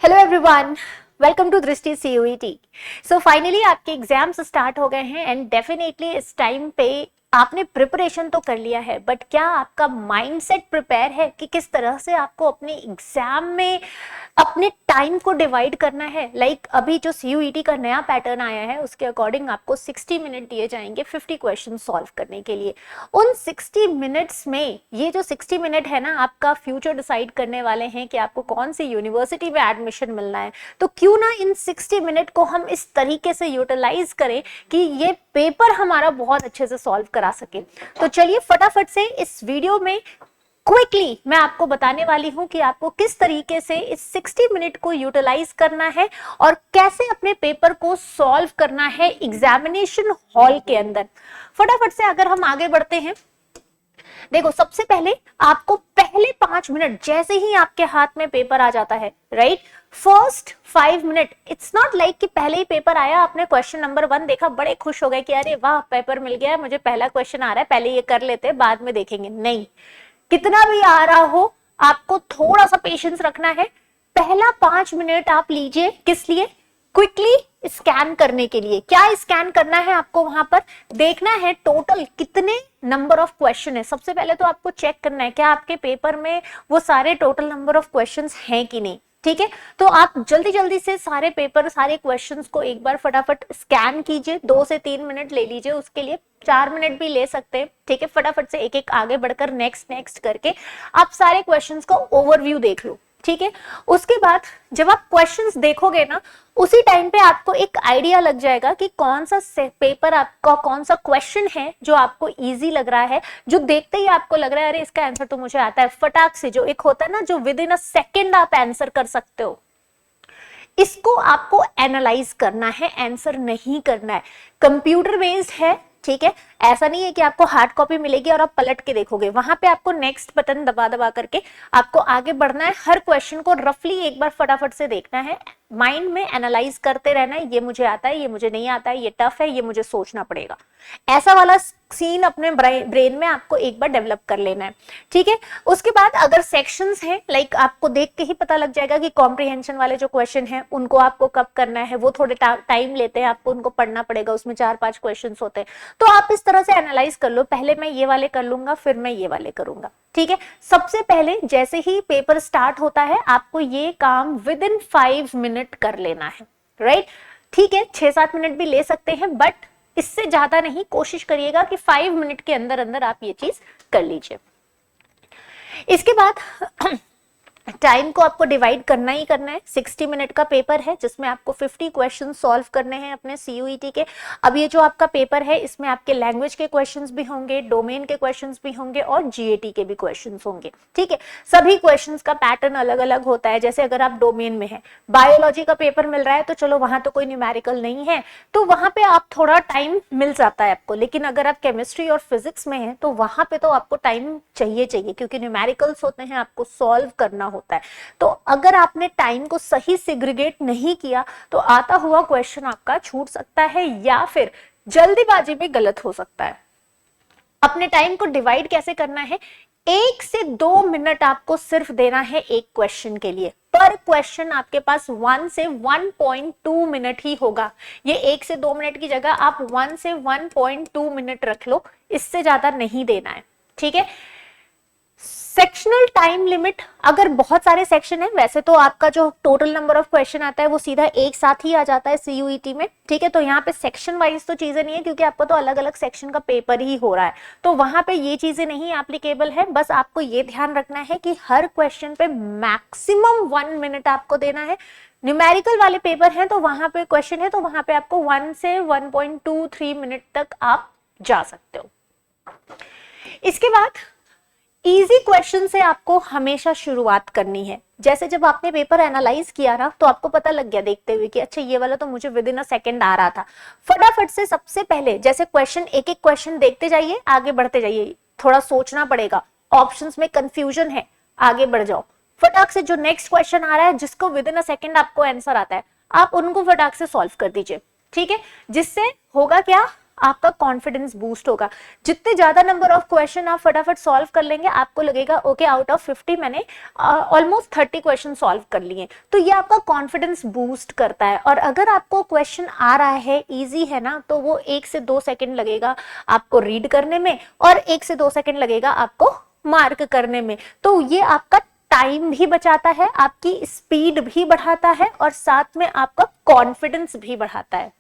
Hello everyone, welcome to दृष्टि CUET। So finally आपके exams start हो गए हैं एंड डेफिनेटली इस टाइम पे आपने प्रिपरेशन तो कर लिया है, बट क्या आपका माइंडसेट प्रिपेयर है कि किस तरह से आपको अपने एग्जाम में अपने टाइम को डिवाइड करना है। अभी जो CUET का नया पैटर्न आया है उसके अकॉर्डिंग आपको 60 मिनट दिए जाएंगे 50 क्वेश्चन सॉल्व करने के लिए। उन 60 मिनट्स में ये जो 60 मिनट है ना, आपका फ्यूचर डिसाइड करने वाले हैं कि आपको कौन सी यूनिवर्सिटी में एडमिशन मिलना है। तो क्यों ना इन 60 मिनट को हम इस तरीके से यूटिलाइज करें कि ये पेपर हमारा बहुत अच्छे से सॉल्व करा सके। तो चलिए फटाफट से इस वीडियो में क्विकली मैं आपको बताने वाली हूं कि आपको किस तरीके से इस 60 मिनट को यूटिलाइज करना है और कैसे अपने पेपर को सॉल्व करना है एग्जामिनेशन हॉल के अंदर। फटाफट से अगर हम आगे बढ़ते हैं, देखो सबसे पहले आपको पहले 5 मिनट जैसे ही आपके हाथ में पेपर आ जाता है, right, first 5 minute, it's not like कि पहले ही पेपर आया आपने क्वेश्चन नंबर 1 देखा, बड़े खुश हो गए कि अरे वाह पेपर मिल गया है, मुझे पहला क्वेश्चन आ रहा है, पहले ये कर लेते हैं बाद में देखेंगे। नहीं, कितना भी आ रहा हो आपको थोड़ा सा पेशेंस रखना है। पहला 5 मिनट आप लीजिए, किस लिए? क्विकली स्कैन करने के लिए। क्या स्कैन करना है आपको? वहां पर देखना है टोटल कितने नंबर ऑफ क्वेश्चन है। सबसे पहले तो आपको चेक करना है क्या आपके पेपर में वो सारे टोटल नंबर ऑफ क्वेश्चंस हैं कि नहीं। ठीक है, तो आप जल्दी जल्दी से सारे पेपर सारे क्वेश्चंस को एक बार फटाफट स्कैन कीजिए। 2 से 3 मिनट ले लीजिए, उसके लिए 4 मिनट भी ले सकते हैं। ठीक है, फटाफट से एक एक आगे बढ़कर नेक्स्ट नेक्स्ट करके आप सारे क्वेश्चंस को ओवरव्यू देख लो। ठीक है, उसके बाद जब आप क्वेश्चंस देखोगे ना, उसी टाइम पे आपको एक आइडिया लग जाएगा कि कौन सा पेपर आपका, कौन सा क्वेश्चन है जो आपको इजी लग रहा है, जो देखते ही आपको लग रहा है अरे इसका आंसर तो मुझे आता है। फटाक से जो एक होता है ना, जो विद इन अ सेकेंड आप आंसर कर सकते हो, इसको आपको एनालाइज करना है, आंसर नहीं करना है। कंप्यूटर बेस्ड है, ठीक है, ऐसा नहीं है कि आपको हार्ड कॉपी मिलेगी और आप पलट के देखोगे। वहां पे आपको नेक्स्ट बटन दबा दबा करके आपको आगे बढ़ना है। हर क्वेश्चन को रफली एक बार फटाफट से देखना है, माइंड में एनालाइज करते रहना है, ये मुझे आता है, ये मुझे नहीं आता है, ये टफ है, ये मुझे सोचना पड़ेगा। ऐसा वाला सीन अपने ब्रेन में आपको एक बार डेवलप कर लेना है। ठीक है, उसके बाद अगर सेक्शंस हैं, आपको देख के ही पता लग जाएगा कि कॉम्प्रिहेंशन वाले जो क्वेश्चन हैं उनको आपको कब करना है। वो थोड़े टाइम लेते हैं, आपको उनको पढ़ना पड़ेगा, उसमें 4-5 क्वेश्चन होते हैं। तो आप इस तरह से एनालाइज कर लो, पहले मैं ये वाले कर लूंगा फिर मैं ये वाले करूंगा। ठीक है, सबसे पहले जैसे ही पेपर स्टार्ट होता है आपको ये काम विद इन 5 मिनट कर लेना है, राइट। ठीक है, 6-7 मिनट भी ले सकते हैं, बट इससे ज्यादा नहीं, कोशिश करिएगा कि 5 मिनट के अंदर अंदर आप ये चीज कर लीजिए। इसके बाद टाइम को आपको डिवाइड करना ही करना है। 60 मिनट का पेपर है जिसमें आपको 50 क्वेश्चन सॉल्व करने हैं अपने CUET के। अब ये जो आपका पेपर है इसमें आपके लैंग्वेज के क्वेश्चंस भी होंगे, डोमेन के क्वेश्चंस भी होंगे और GAT के भी क्वेश्चंस होंगे। ठीक है, सभी क्वेश्चंस का पैटर्न अलग अलग होता है। जैसे अगर आप डोमेन में है, बायोलॉजी का पेपर मिल रहा है तो चलो वहां तो कोई न्यूमेरिकल नहीं है, तो वहां पे आप थोड़ा टाइम मिल जाता है आपको। लेकिन अगर आप केमिस्ट्री और फिजिक्स में है तो वहां पे तो आपको टाइम चाहिए क्योंकि न्यूमेरिकल्स होते हैं, आपको सॉल्व करना होता है। तो अगर आपने टाइम को सही सेग्रीगेट नहीं किया तो आता हुआ क्वेश्चन आपका छूट सकता है या फिर जल्दीबाजी में गलत हो सकता है। अपने टाइम को डिवाइड कैसे करना है? 1 से 2 मिनट आपको सिर्फ देना है एक क्वेश्चन के लिए। पर क्वेश्चन आपके पास 1 से 1.2 मिनट ही होगा। ये 1 से 2 मिनट की जगह आप 1 से 1.2 मिनट रख लो, इससे ज्यादा नहीं देना है। ठीक है, सेक्शनल टाइम लिमिट, अगर बहुत सारे सेक्शन है, वैसे तो आपका जो टोटल नंबर ऑफ क्वेश्चन आता है वो सीधा एक साथ ही आ जाता है CUET में। ठीक है, तो यहाँ पे सेक्शन वाइज तो चीजें नहीं है क्योंकि आपको तो अलग अलग सेक्शन का पेपर ही हो रहा है, तो वहां पे ये चीजें नहीं एप्लीकेबल है। बस आपको ये ध्यान रखना है कि हर क्वेश्चन पे मैक्सिमम 1 मिनट आपको देना है। न्यूमेरिकल वाले पेपर हैं तो वहां पे क्वेश्चन है तो वहां पे आपको 1 से 1.23 मिनट तक आप जा सकते हो। इसके बाद इजी क्वेश्चन से आपको हमेशा शुरुआत करनी है। जैसे जब आपने पेपर एनालाइज किया ना तो आपको पता लग गया देखते हुए कि अच्छा ये वाला तो मुझे विद इन अ सेकेंड आ रहा था। फटाफट से सबसे पहले जैसे क्वेश्चन एक एक क्वेश्चन देखते जाइए, आगे बढ़ते जाइए, थोड़ा सोचना पड़ेगा, ऑप्शंस में कंफ्यूजन है, आगे बढ़ जाओ। फटाक से जो नेक्स्ट क्वेश्चन आ रहा है जिसको विद इन अ सेकेंड आपको आंसर आता है, आप उनको फटाक से सॉल्व कर दीजिए। ठीक है, जिससे होगा क्या, आपका कॉन्फिडेंस बूस्ट होगा। जितने ज्यादा नंबर ऑफ क्वेश्चन आप फटाफट सॉल्व कर लेंगे, आपको लगेगा ओके आउट ऑफ 50 मैंने ऑलमोस्ट 30 क्वेश्चन सॉल्व कर लिए, तो ये आपका कॉन्फिडेंस बूस्ट करता है। और अगर आपको क्वेश्चन आ रहा है, इजी है ना, तो वो 1 से 2 सेकंड लगेगा आपको रीड करने में और 1 से 2 सेकंड लगेगा आपको मार्क करने में। तो ये आपका टाइम भी बचाता है, आपकी स्पीड भी बढ़ाता है और साथ में आपका कॉन्फिडेंस भी बढ़ाता है।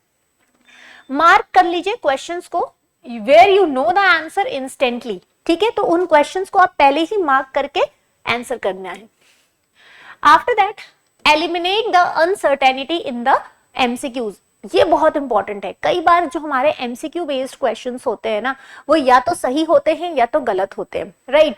मार्क कर लीजिए क्वेश्चंस को where you know the answer instantly, ठीक है, तो उन क्वेश्चंस को आप पहले ही मार्क करके आंसर करना है। After that eliminate the uncertainty in the MCQs. ये बहुत इंपॉर्टेंट है। कई बार जो हमारे एमसीक्यू बेस्ड क्वेश्चंस होते हैं ना, वो या तो सही होते हैं या तो गलत होते हैं, राइट।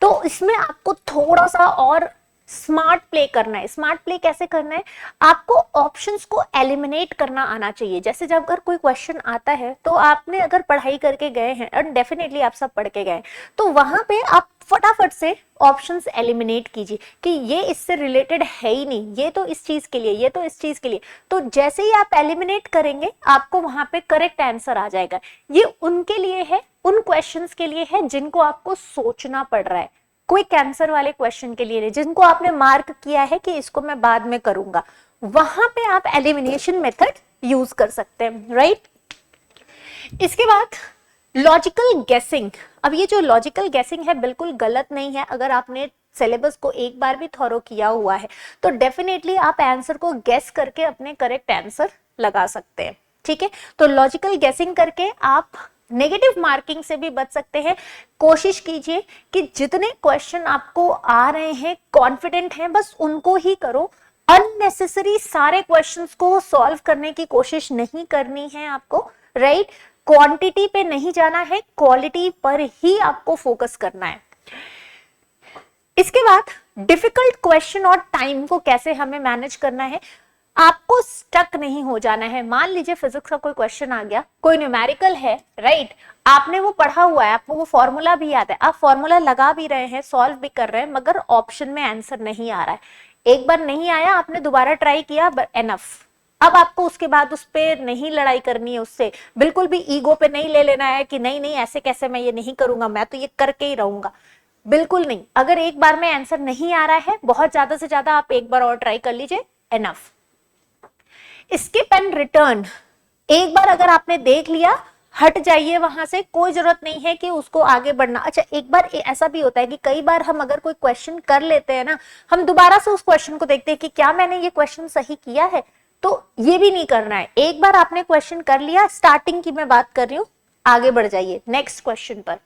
तो इसमें आपको थोड़ा सा और स्मार्ट प्ले करना है। स्मार्ट प्ले कैसे करना है, आपको ऑप्शंस को एलिमिनेट करना आना चाहिए। जैसे जब अगर कोई क्वेश्चन आता है तो आपने अगर पढ़ाई करके गए हैं, और डेफिनेटली आप सब पढ़ के गए, तो वहां पे आप फटाफट से ऑप्शंस एलिमिनेट कीजिए कि ये इससे रिलेटेड है ही नहीं, ये तो इस चीज के लिए, ये तो इस चीज के लिए। तो जैसे ही आप एलिमिनेट करेंगे आपको वहां पे करेक्ट आंसर आ जाएगा। ये उनके लिए है, उन क्वेश्चंस के लिए है जिनको आपको सोचना पड़ रहा है, क्विक आंसर वाले क्वेश्चन के लिए नहीं, जिनको आपने मार्क किया है कि इसको मैं बाद में करूंगा। वहां पे आप एलिमिनेशन मेथड यूज कर सकते हैं, राइट। इसके बाद लॉजिकल गेसिंग। अब ये जो लॉजिकल गेसिंग है बिल्कुल गलत नहीं है। अगर आपने सिलेबस को एक बार भी थॉरो किया हुआ है तो डेफिनेटली आप आंसर को गेस करके अपने करेक्ट आंसर लगा सकते हैं, ठीक है। तो लॉजिकल गेसिंग करके आप नेगेटिव मार्किंग से भी बच सकते हैं। कोशिश कीजिए कि जितने क्वेश्चन आपको आ रहे हैं कॉन्फिडेंट हैं बस उनको ही करो। अननेसेसरी सारे क्वेश्चंस को सॉल्व करने की कोशिश नहीं करनी है आपको, राइट। क्वांटिटी पे नहीं जाना है, क्वालिटी पर ही आपको फोकस करना है। इसके बाद डिफिकल्ट क्वेश्चन और टाइम को कैसे हमें मैनेज करना है। आपको स्टक नहीं हो जाना है। मान लीजिए फिजिक्स का कोई क्वेश्चन आ गया, कोई न्यूमेरिकल है, राइट, आपने वो पढ़ा हुआ है, आपको वो फॉर्मूला भी याद है, आप फॉर्मूला लगा भी रहे हैं, सॉल्व भी कर रहे हैं, मगर ऑप्शन में आंसर नहीं आ रहा है। एक बार नहीं आया, आपने दोबारा ट्राई किया, एनफ। अब आपको उसके बाद उस पर नहीं लड़ाई करनी है, उससे बिल्कुल भी ईगो पे नहीं ले लेना है कि नहीं नहीं ऐसे कैसे, मैं ये नहीं करूंगा, मैं तो ये करके ही रहूंगा। बिल्कुल नहीं। अगर एक बार में आंसर नहीं आ रहा है, बहुत ज्यादा से ज्यादा आप एक बार और ट्राई कर लीजिए, एनफ। Skip and return. एक बार अगर आपने देख लिया, हट जाइए वहां से, कोई जरूरत नहीं है कि उसको आगे बढ़ना। अच्छा, एक बार ऐसा भी होता है कि कई बार हम अगर कोई क्वेश्चन कर लेते हैं ना, हम दोबारा से उस क्वेश्चन को देखते हैं कि क्या मैंने ये क्वेश्चन सही किया है, तो ये भी नहीं करना है। एक बार आपने क्वेश्चन कर लिया, स्टार्टिंग की मैं बात कर रही हूं, आगे बढ़ जाइए नेक्स्ट क्वेश्चन पर।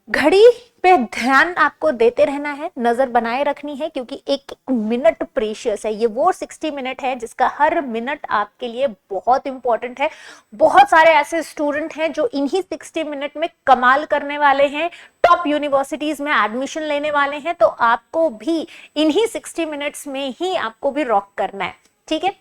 घड़ी पे ध्यान आपको देते रहना है, नजर बनाए रखनी है, क्योंकि एक मिनट प्रीशियस है। ये वो 60 मिनट है जिसका हर मिनट आपके लिए बहुत इंपॉर्टेंट है। बहुत सारे ऐसे स्टूडेंट हैं जो इन्हीं 60 मिनट में कमाल करने वाले हैं, टॉप यूनिवर्सिटीज में एडमिशन लेने वाले हैं। तो आपको भी इन्हीं 60 मिनट्स में ही आपको भी रॉक करना है, ठीक है।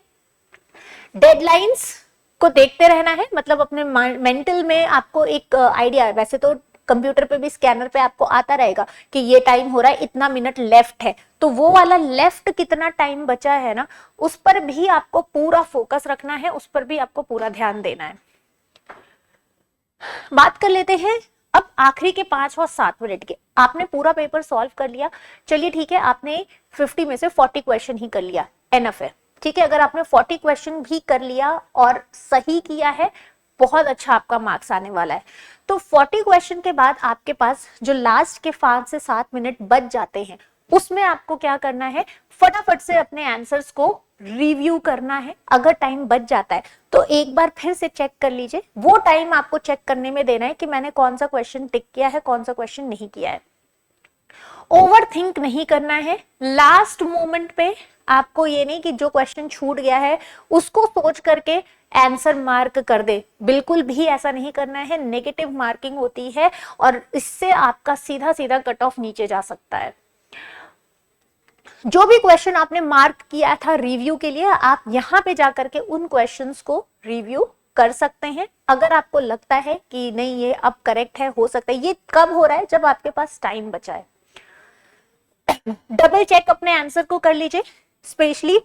डेडलाइंस को देखते रहना है, मतलब अपने मेंटल में आपको एक आइडिया है। वैसे तो कंप्यूटर पे भी, स्कैनर पे आपको आता रहेगा कि ये टाइम हो रहा है, इतना मिनट लेफ्ट है, तो वो वाला लेफ्ट कितना टाइम बचा है ना, उस पर भी आपको पूरा फोकस रखना है, उस पर भी आपको पूरा ध्यान देना है। बात कर लेते हैं अब आखिरी के 5 और 7 मिनट के। आपने पूरा पेपर सॉल्व कर लिया, चलिए ठीक है, आपने 50 में से 40 क्वेश्चन ही कर लिया, एनफ है, ठीक है। अगर आपने 40 क्वेश्चन भी कर लिया और सही किया है, बहुत अच्छा आपका मार्क्स आने वाला है। तो 40 क्वेश्चन के बाद आपके पास जो लास्ट के 5 से 7 मिनट बच जाते हैं, उसमें आपको क्या करना है, फटाफट से अपने आंसर्स को रिव्यू करना है। अगर टाइम बच जाता है तो एक बार फिर से चेक कर लीजिए। वो टाइम आपको चेक करने में देना है कि मैंने कौन सा क्वेश्चन टिक किया है, कौन सा क्वेश्चन नहीं किया है। ओवर थिंक नहीं करना है। लास्ट मोमेंट पे आपको ये नहीं कि जो क्वेश्चन छूट गया है उसको सोच करके आंसर मार्क कर दे, बिल्कुल भी ऐसा नहीं करना है। नेगेटिव मार्किंग होती है और इससे आपका सीधा सीधा कट ऑफ नीचे जा सकता है। जो भी क्वेश्चन आपने मार्क किया था रिव्यू के लिए, आप यहां पे जाकर के उन क्वेश्चंस को रिव्यू कर सकते हैं। अगर आपको लगता है कि नहीं ये अब करेक्ट है, हो सकता है, ये कब हो रहा है, जब आपके पास टाइम बचा है। डबल चेक अपने आंसर को कर लीजिए, स्पेशली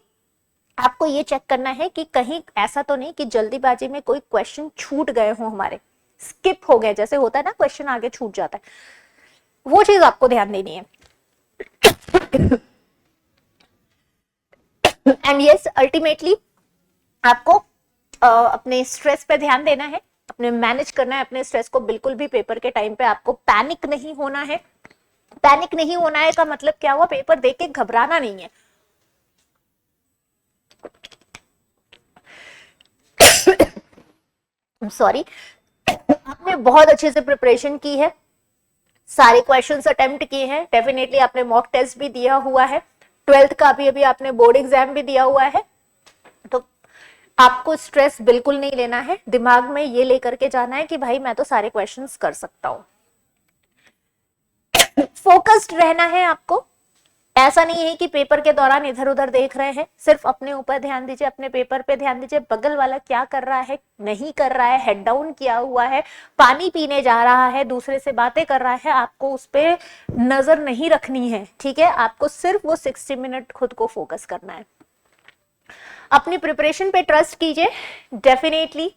आपको ये चेक करना है कि कहीं ऐसा तो नहीं कि जल्दीबाजी में कोई क्वेश्चन छूट गए हो, हमारे स्किप हो गए, जैसे होता है ना क्वेश्चन आगे छूट जाता है, वो चीज आपको ध्यान देनी है। एंड यस, अल्टीमेटली आपको अपने स्ट्रेस पे ध्यान देना है, अपने मैनेज करना है अपने स्ट्रेस को। बिल्कुल भी पेपर के टाइम पे आपको पैनिक नहीं होना है। पैनिक नहीं होना है का मतलब क्या हुआ, पेपर देख के घबराना नहीं है। सॉरी, आपने बहुत अच्छे से प्रिपरेशन की है, सारे क्वेश्चंस अटेम्प्ट किए हैं, डेफिनेटली आपने मॉक टेस्ट भी दिया हुआ है, 12th का अभी आपने बोर्ड एग्जाम भी दिया हुआ है, तो आपको स्ट्रेस बिल्कुल नहीं लेना है। दिमाग में ये लेकर के जाना है कि भाई मैं तो सारे क्वेश्चंस कर सकता हूं। फोकस्ड रहना है आपको, ऐसा नहीं है कि पेपर के दौरान इधर उधर देख रहे हैं, सिर्फ अपने ऊपर ध्यान दीजिए, अपने पेपर पे ध्यान दीजिए, बगल वाला क्या कर रहा है नहीं कर रहा है, हेड डाउन किया हुआ है, पानी पीने जा रहा है, दूसरे से बातें कर रहा है, आपको उस पर नजर नहीं रखनी है, ठीक है। आपको सिर्फ वो 60 मिनट खुद को फोकस करना है। अपनी प्रिपरेशन पे ट्रस्ट कीजिए, डेफिनेटली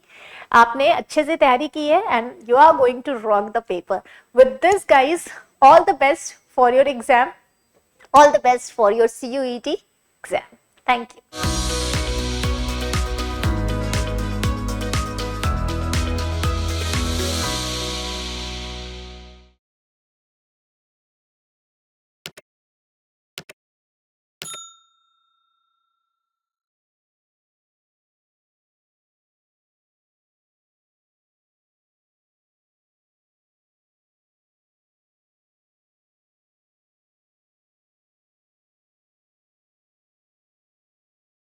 आपने अच्छे से तैयारी की है and you are going to rock the paper. With this guys, all the best for your exam, all the best for your CUET exam. Thank you.